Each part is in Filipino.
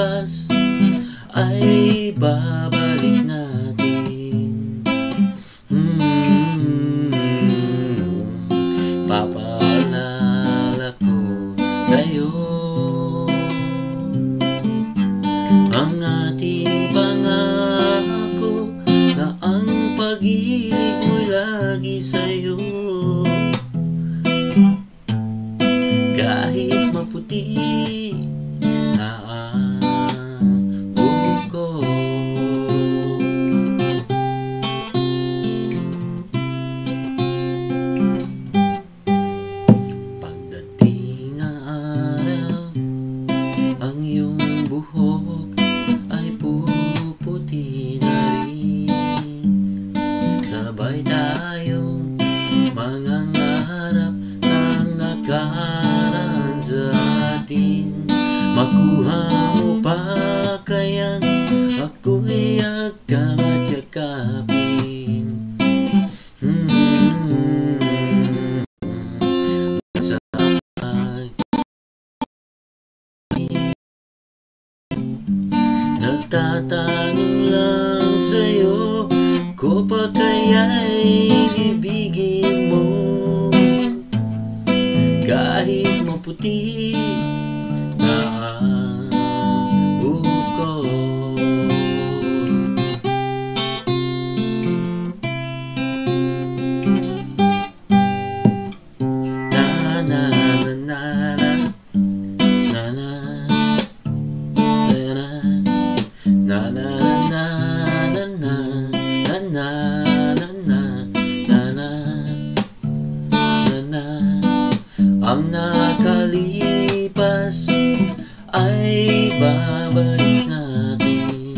nakalipas ay babalik natin. Papaalala ko sa'yo ang ating pangako na ang pag-ibig mo'y lagi sa'yo. Kahit maputi na ang buhok ko, pagdating ng araw, ang iyong buhok ay puputi na rin. Sabay tayong mangangarap ng nakaraan sa atin. Makuha mo pa kaya't ako'y agad yakapin. Sa nagtatanong lang sa'yo, ko pa kaya'y ibigin mo? Kahit maputi na ang buhok ko, na na na na na na na na na na na na na. Ang nakalipas ay babalik natin.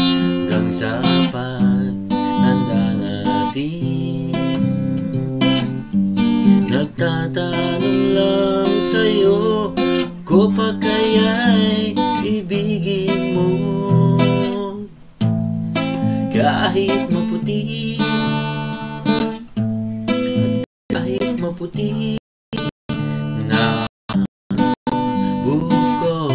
Hanggang sa paghanda natin. Nagtatanong lang sa'yo, ko pa kaya'y ibigin mo? Kahit maputi, kahit maputi na buhok ko.